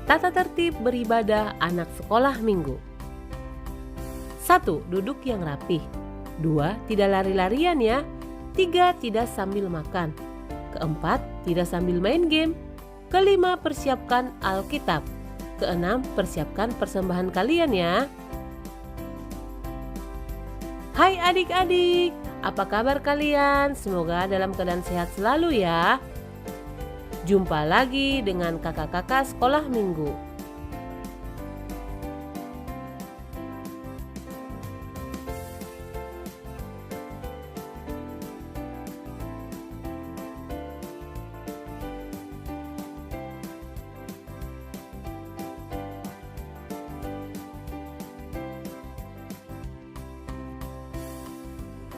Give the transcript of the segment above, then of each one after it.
Tata tertib beribadah anak sekolah minggu. 1. Duduk yang rapih. 2. Tidak lari-larian ya. 3. Tidak sambil makan. 4. Tidak sambil main game. 5. Persiapkan Alkitab. 6. Persiapkan persembahan kalian ya. Hai adik-adik, apa kabar kalian? Semoga dalam keadaan sehat selalu ya. Jumpa lagi dengan kakak-kakak sekolah minggu.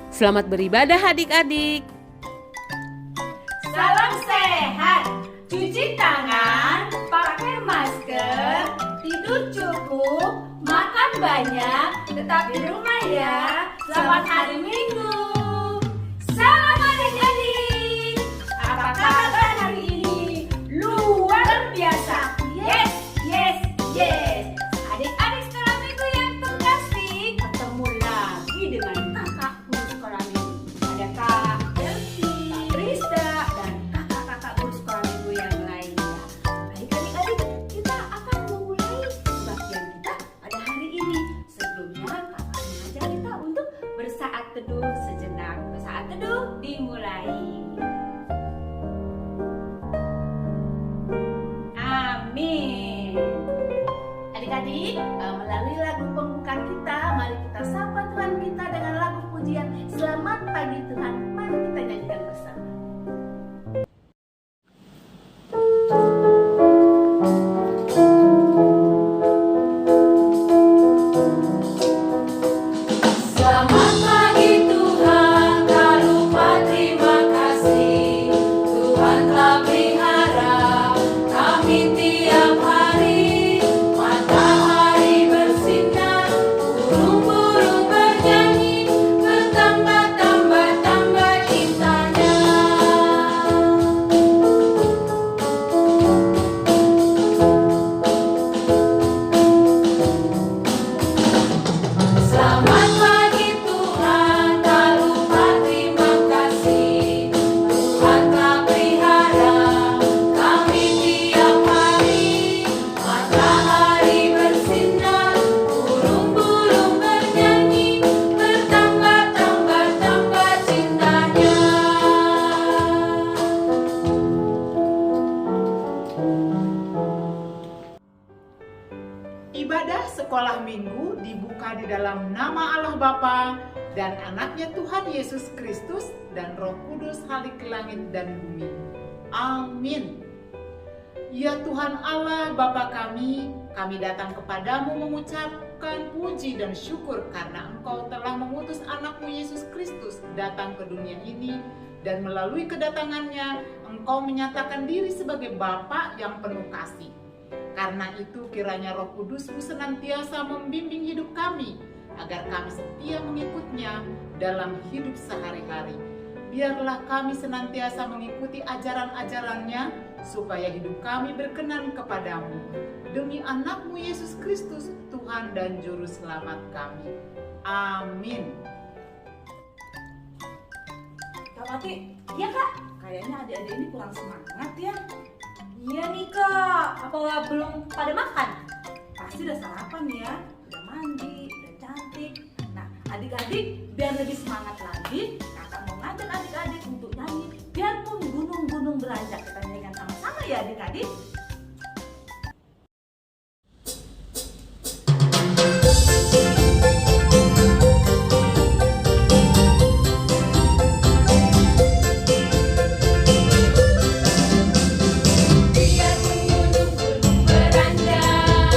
Selamat beribadah adik-adik. Salam sehat, cuci tangan, pakai masker, tidur cukup, makan banyak, tetap di rumah ya. Selamat hari Minggu. Salam adik-adik. Apa kabar hari ini? Luar biasa. Yes, yes, yes. Adik-adik sekolah minggu yang terkasih, ketemu lagi dengan kakak guru sekolah minggu. Ada Kak Elvi, Kak Prista, dan kakak-kakak guru sekolah minggu yang lainnya. Baik adik-adik, kita akan memulai bagian kita pada hari ini. Sebelumnya kakak mengajak kita untuk bersaat teduh sejenak. Bersaat teduh dimulai. Amin. Adik-adik, melalui lagu pembuka kita, mari kita sapa Tuhan kita dengan lagu pujian Selamat Pagi Tuhan. Mari kita nyanyikan bersama. Selamat pagi Tuhan, tak lupa terima kasih. Tuhan telah pelihara kami tiap hari. Matahari bersinar, burung-burung bernyanyi, bertambah-tambah cintanya. Selamat pagi Tuhan, tak lupa terima kasih. Tuhan telah pelihara kami tiap hari. Matahari bersinar, burung-burung bernyanyi, bertambah-tambah cintanya. Ibadah sekolah minggu dibuka di dalam nama Allah Bapa dan anaknya Tuhan Yesus Kristus dan Roh Kudus halik ke langit dan bumi. Amin. Ya Tuhan Allah Bapa kami datang kepadamu mengucapkan puji dan syukur karena Engkau telah mengutus anakmu Yesus Kristus datang ke dunia ini dan melalui kedatangannya Engkau menyatakan diri sebagai Bapa yang penuh kasih. Karena itu kiranya Roh Kudus-Mu senantiasa membimbing hidup kami agar kami setia mengikutnya dalam hidup sehari-hari. Biarlah kami senantiasa mengikuti ajaran-ajarannya supaya hidup kami berkenan kepadamu. Demi anakmu Yesus Kristus, Tuhan dan Juru Selamat kami. Amin. Kak Mati, iya Kak, kayaknya adik-adik ini kurang semangat ya. Iya nih Kak, apa belum pada makan? Pasti udah sarapan ya, udah mandi, udah cantik. Nah adik-adik biar lebih semangat lagi, kakak mau ngajak adik-adik untuk nyanyi. Biarpun gunung-gunung beranjak, kita nyanyikan sama-sama ya adik-adik. Biarpun gunung-gunung beranjak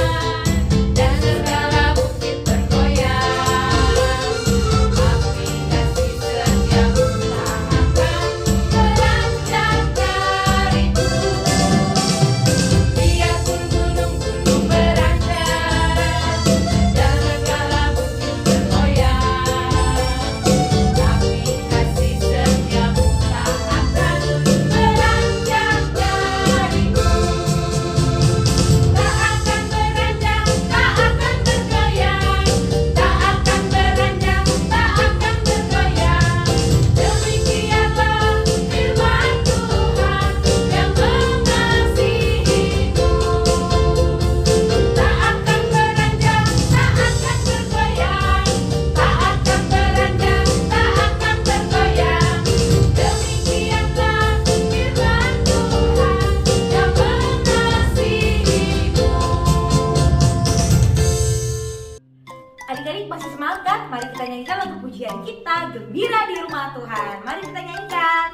dan segala bukit bergoyang, aplikasi setiap usahakan beranjak dariku. masih semangat kan? Mari kita nyanyikan lagu pujian kita, Gembira di Rumah Tuhan. Mari kita nyanyikan.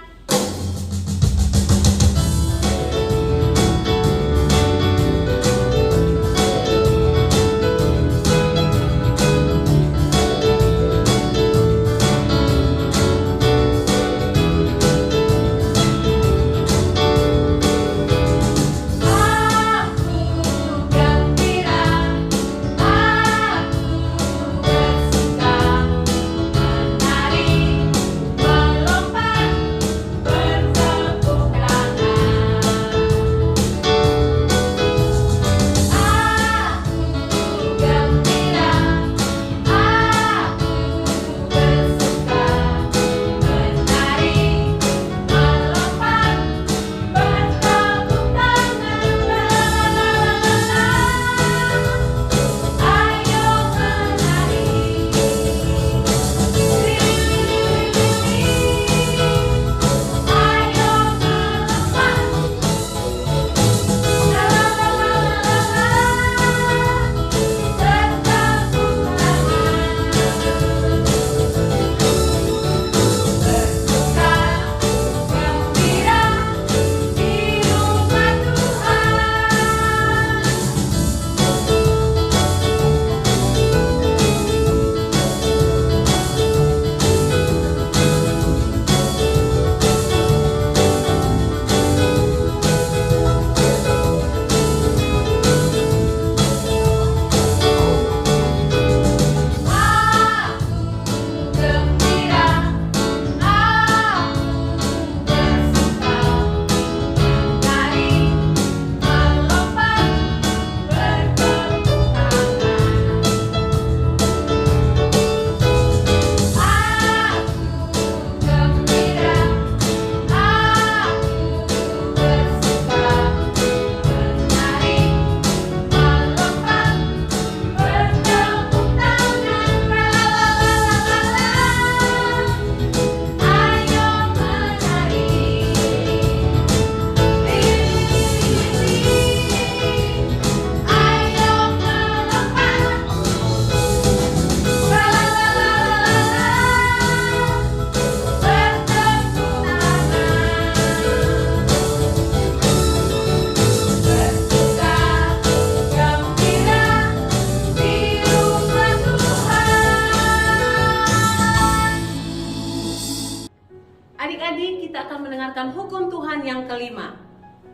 Adik-adik, kita akan mendengarkan hukum Tuhan yang kelima.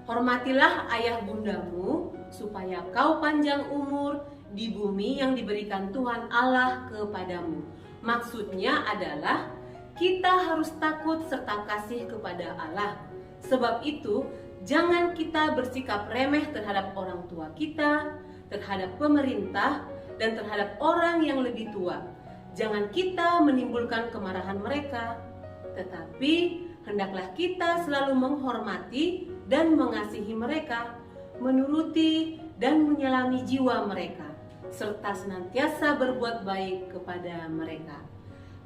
Hormatilah ayah bundamu, supaya kau panjang umur di bumi yang diberikan Tuhan Allah kepadamu. Maksudnya adalah kita harus takut serta kasih kepada Allah. Sebab itu, jangan kita bersikap remeh terhadap orang tua kita, terhadap pemerintah, dan terhadap orang yang lebih tua. Jangan kita menimbulkan kemarahan mereka, tetapi hendaklah kita selalu menghormati dan mengasihi mereka, menuruti dan menyelami jiwa mereka, serta senantiasa berbuat baik kepada mereka.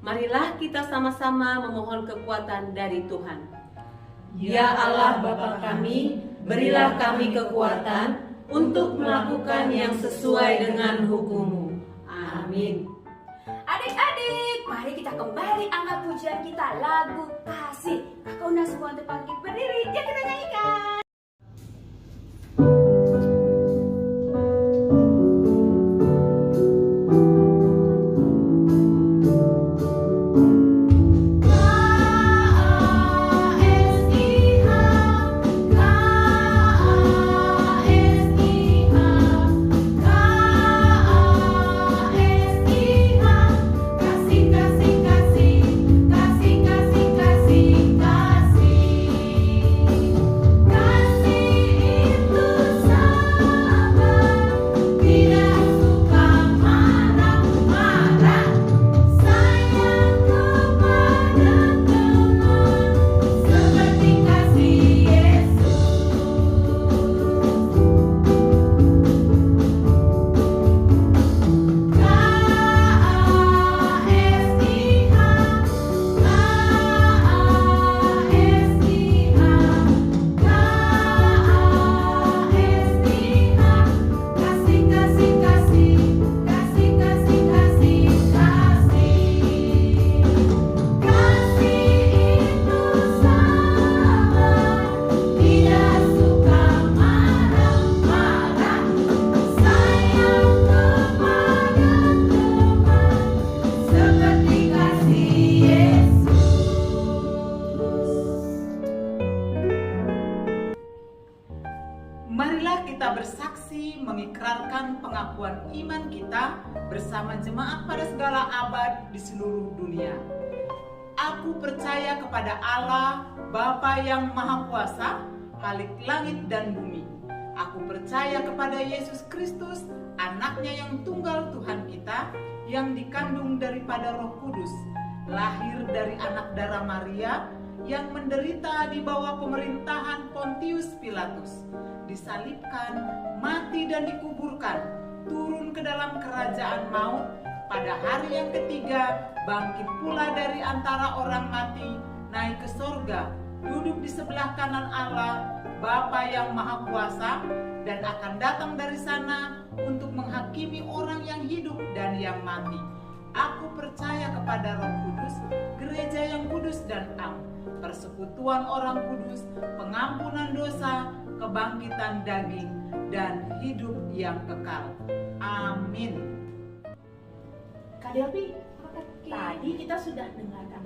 Marilah kita sama-sama memohon kekuatan dari Tuhan. Ya Allah Bapa kami, berilah kami kekuatan untuk melakukan yang sesuai dengan hukum-Mu. Amin. Adik-adik, mari kita kembali angkat pujian kita, lagu Kasih. Kakak undang semua untuk bangkit berdiri, yuk kita nyanyikan. Kasih itu menyebarkan pengakuan iman kita bersama jemaat pada segala abad di seluruh dunia. Aku percaya kepada Allah, Bapa yang Maha Kuasa, Khalik langit dan bumi. Aku percaya kepada Yesus Kristus, anaknya yang tunggal Tuhan kita, yang dikandung daripada Roh Kudus, lahir dari anak darah Maria, yang menderita di bawah pemerintahan Pontius Pilatus, disalibkan, mati dan dikuburkan, turun ke dalam kerajaan maut, pada hari yang ketiga bangkit pula dari antara orang mati, naik ke sorga, duduk di sebelah kanan Allah, Bapa yang Maha Kuasa, dan akan datang dari sana untuk menghakimi orang yang hidup dan yang mati. Aku percaya kepada Roh Kudus, gereja yang kudus dan am, persekutuan orang kudus, pengampunan dosa, kebangkitan daging, dan hidup yang kekal. Amin. Kak Delvi, tadi kita sudah dengarkan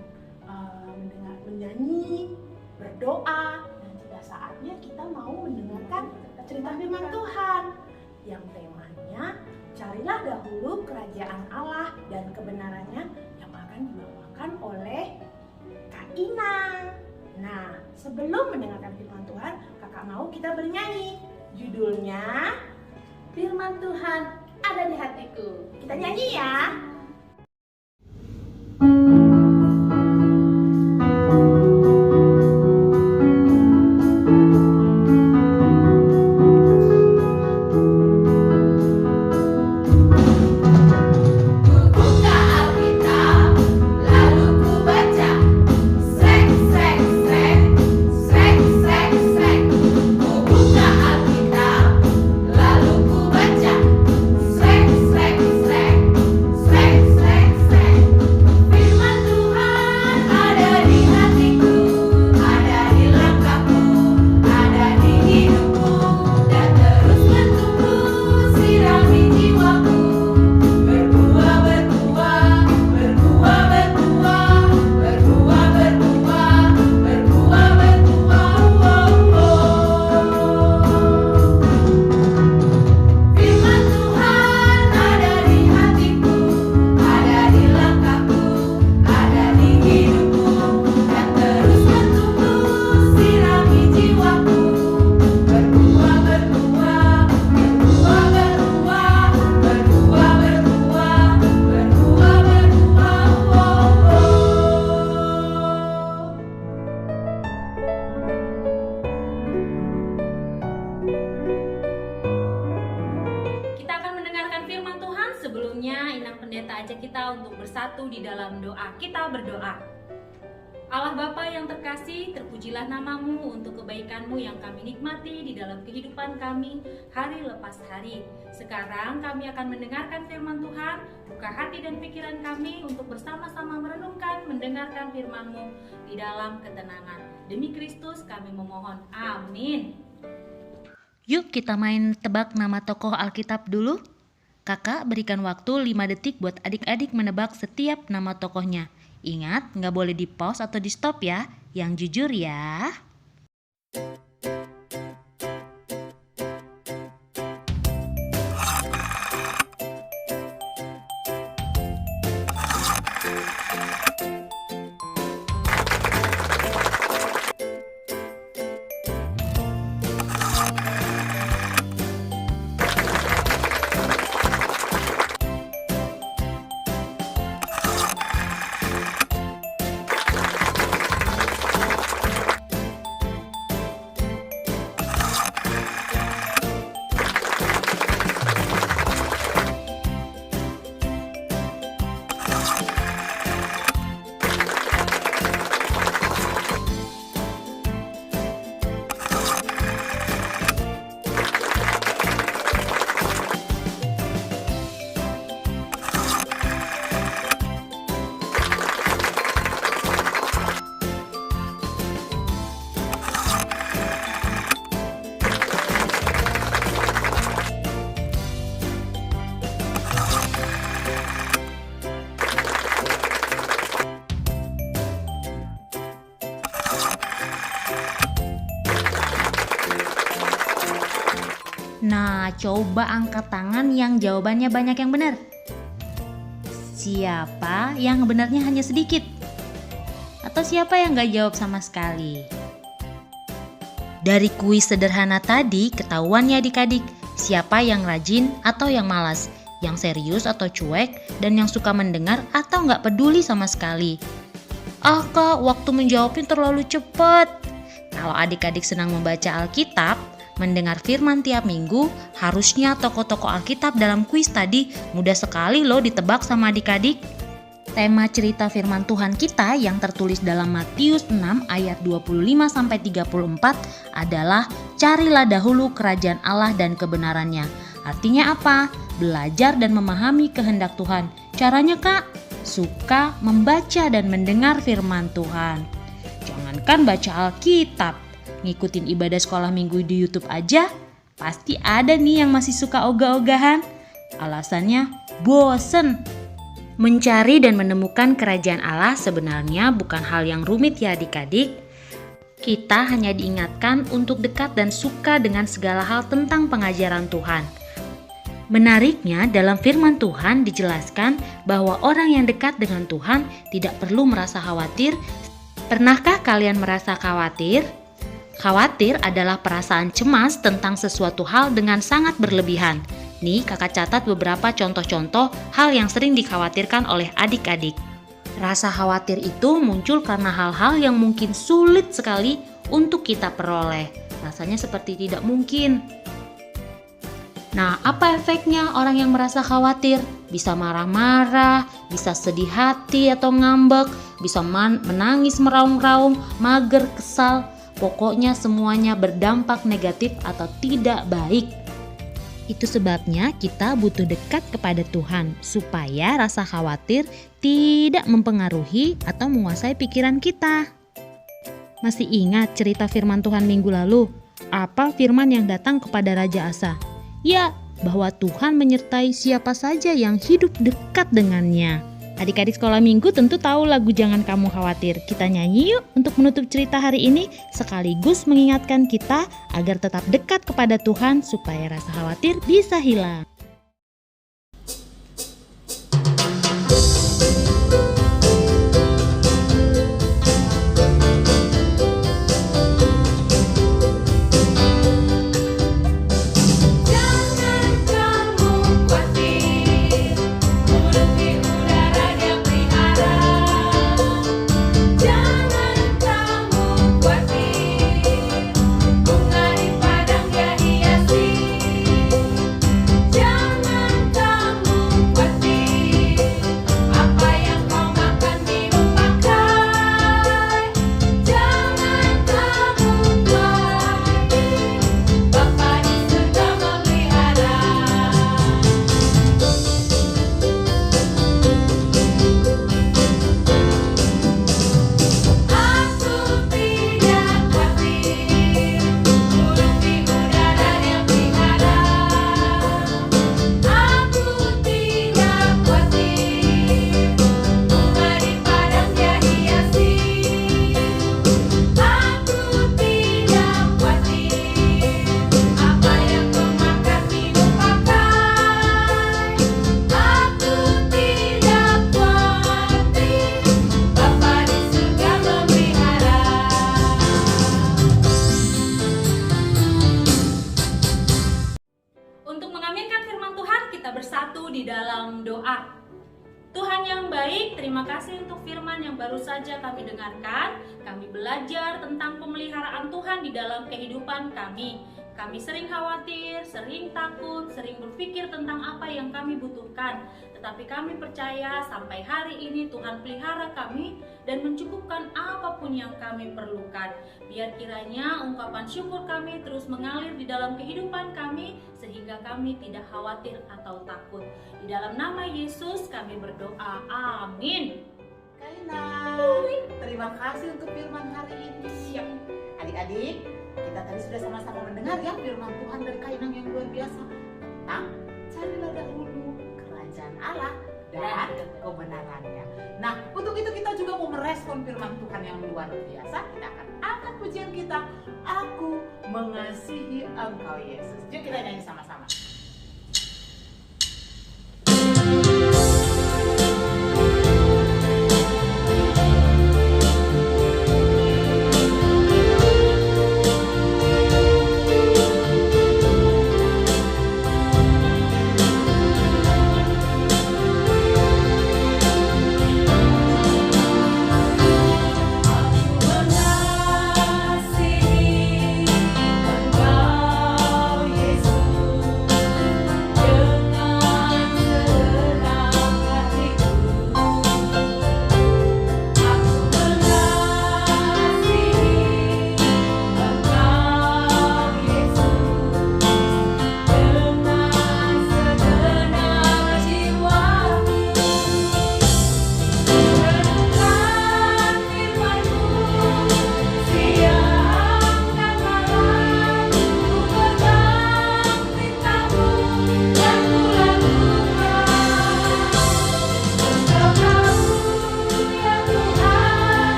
menyanyi, berdoa, dan sudah saatnya kita mau mendengarkan cerita firman Tuhan yang temanya carilah dahulu kerajaan Allah dan kebenarannya yang akan dibawakan oleh Kak Ina. Nah, sebelum mendengarkan firman Tuhan, kakak mau kita bernyanyi. Judulnya Firman Tuhan Ada di Hatiku. Kita nyanyi ya. Buka Alkitab, lalu ku baca. Srek, srek, srek, srek, srek, srek. Ku buka Alkitab, lalu ku baca. Srek, srek, srek, srek, srek, srek. Firman Tuhan ada di hatiku, ada di langkahku, ada di hidupku, dan terus bertumbuh sirami jiwaku. Berbuah, berbuah, berbuah, berbuah, berbuah, berbuah, berbuah, berbuah, oh, oh. Firman Tuhan ada di hatiku, ada di langkahku, ada di hidupku, dan terus bertumbuh sirami jiwaku. Berbuah, berbuah, berbuah, berbuah, berbuah, berbuah, berbuah, berbuah, oh, oh. Kita akan mendengarkan firman Tuhan. Sebelumnya, Inang Pendeta ajak kita untuk bersatu di dalam doa. Kita berdoa. Allah Bapa yang terkasih, terpujilah namamu untuk kebaikanmu yang kami nikmati di dalam kehidupan kami hari lepas hari. Sekarang kami akan mendengarkan firman Tuhan. Buka hati dan pikiran kami untuk bersama-sama merenungkan, mendengarkan firman-Mu di dalam ketenangan. Demi Kristus kami memohon. Amin. Yuk kita main tebak nama tokoh Alkitab dulu. Kakak berikan waktu 5 detik buat adik-adik menebak setiap nama tokohnya. Ingat, nggak boleh di pause atau di stop ya. Yang jujur ya. Nah, coba angkat tangan yang jawabannya banyak yang benar. Siapa yang benarnya hanya sedikit? Atau siapa yang gak jawab sama sekali? Dari kuis sederhana tadi, ketahuan ya adik-adik, siapa yang rajin atau yang malas, yang serius atau cuek, dan yang suka mendengar atau gak peduli sama sekali. Ah Kak, waktu menjawabnya terlalu cepat. Kalau adik-adik senang membaca Alkitab, mendengar firman tiap minggu, harusnya tokoh-tokoh Alkitab dalam kuis tadi mudah sekali loh ditebak sama adik-adik. Tema cerita firman Tuhan kita yang tertulis dalam Matius 6 ayat 25-34 adalah carilah dahulu kerajaan Allah dan kebenarannya. Artinya apa? Belajar dan memahami kehendak Tuhan. Caranya Kak? Suka membaca dan mendengar firman Tuhan. Jangankan baca Alkitab, ngikutin ibadah sekolah minggu di YouTube aja, pasti ada nih yang masih suka ogah-ogahan. Alasannya bosen. Mencari dan menemukan kerajaan Allah sebenarnya bukan hal yang rumit ya adik-adik. Kita hanya diingatkan untuk dekat dan suka dengan segala hal tentang pengajaran Tuhan. Menariknya, dalam firman Tuhan dijelaskan bahwa orang yang dekat dengan Tuhan tidak perlu merasa khawatir. Pernahkah kalian merasa khawatir? Khawatir adalah perasaan cemas tentang sesuatu hal dengan sangat berlebihan. Nih, kakak catat beberapa contoh-contoh hal yang sering dikhawatirkan oleh adik-adik. Rasa khawatir itu muncul karena hal-hal yang mungkin sulit sekali untuk kita peroleh. Rasanya seperti tidak mungkin. Nah, apa efeknya orang yang merasa khawatir? Bisa marah-marah, bisa sedih hati atau ngambek, bisa menangis meraung-raung, mager, kesal. Pokoknya semuanya berdampak negatif atau tidak baik. Itu sebabnya kita butuh dekat kepada Tuhan supaya rasa khawatir tidak mempengaruhi atau menguasai pikiran kita. Masih ingat cerita firman Tuhan minggu lalu? Apa firman yang datang kepada Raja Asa? Ya, bahwa Tuhan menyertai siapa saja yang hidup dekat dengannya. Adik-adik sekolah minggu tentu tahu lagu Jangan Kamu Khawatir. Kita nyanyi yuk untuk menutup cerita hari ini, sekaligus mengingatkan kita agar tetap dekat kepada Tuhan supaya rasa khawatir bisa hilang. di dalam doa. Tuhan yang baik, terima kasih untuk firman yang baru saja kami dengarkan. Kami belajar tentang pemeliharaan Tuhan di dalam kehidupan kami. Kami sering khawatir, sering takut, sering berpikir tentang apa yang kami butuhkan. Tetapi kami percaya sampai hari ini Tuhan pelihara kami dan mencukupkan apapun yang kami perlukan. Biar kiranya ungkapan syukur kami terus mengalir di dalam kehidupan kami sehingga kami tidak khawatir atau takut. Di dalam nama Yesus kami berdoa. Amin. Kaina, terima kasih untuk firman hari ini. Siap. Adik-adik, kita tadi sudah sama-sama mendengar ya firman Tuhan dari Kainang yang luar biasa tentang carilah dahulu kerajaan Allah dan kebenarannya. Nah, untuk itu kita juga mau merespon firman Tuhan yang luar biasa. Kita akan angkat pujian kita, aku mengasihi Engkau Yesus. Yuk kita nyanyi sama-sama.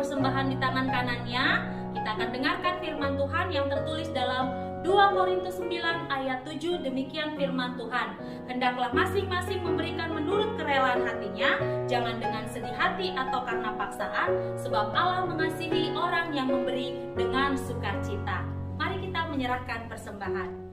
persembahan di tangan kanannya, kita akan dengarkan firman Tuhan yang tertulis dalam 2 Korintus 9 ayat 7. Demikian firman Tuhan, hendaklah masing-masing memberikan menurut kerelaan hatinya, jangan dengan sedih hati atau karena paksaan, sebab Allah mengasihi orang yang memberi dengan sukacita. Mari kita menyerahkan persembahan.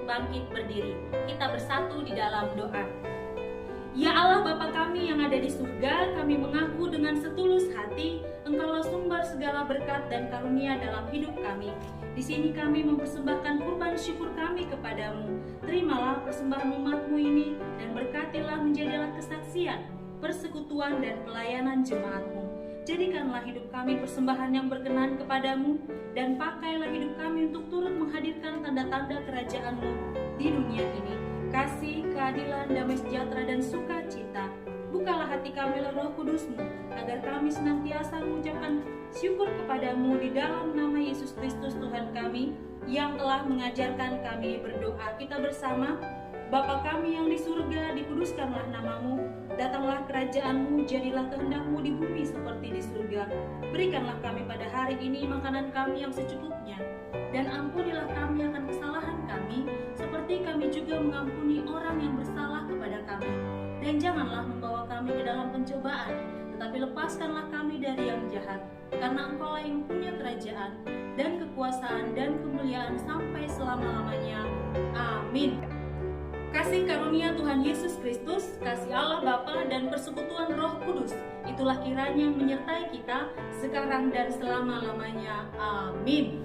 Bangkit berdiri, kita bersatu di dalam doa. Ya Allah Bapa kami yang ada di surga, kami mengaku dengan setulus hati, Engkaulah sumber segala berkat dan karunia dalam hidup kami. Di sini kami mempersembahkan kurban syukur kami kepadamu. Terimalah persembahan umat-Mu ini dan berkatilah menjadi alat kesaksian, persekutuan dan pelayanan jemaat-Mu. Jadikanlah hidup kami persembahan yang berkenan kepadamu, dan pakailah hidup kami untuk turut menghadirkan tanda-tanda kerajaan-Mu di dunia ini. Kasih, keadilan, damai sejahtera, dan sukacita Bukalah hati kami oleh Roh Kudus-Mu, agar kami senantiasa mengucapkan syukur kepadamu di dalam nama Yesus Kristus Tuhan kami, yang telah mengajarkan kami berdoa. Kita bersama. Bapa kami yang di surga, dikuduskanlah namamu, datanglah kerajaan-Mu, jadilah kehendak-Mu di bumi seperti di surga. Berikanlah kami pada hari ini makanan kami yang secukupnya, dan ampunilah kami akan kesalahan kami, seperti kami juga mengampuni orang yang bersalah kepada kami. Dan janganlah membawa kami ke dalam pencobaan, tetapi lepaskanlah kami dari yang jahat, karena Engkau-lah yang punya kerajaan, dan kekuasaan, dan kemuliaan sampai selama-lamanya. Amin. Kasih karunia Tuhan Yesus Kristus, kasih Allah Bapa dan persekutuan Roh Kudus, itulah kiranya menyertai kita sekarang dan selama-lamanya. Amin.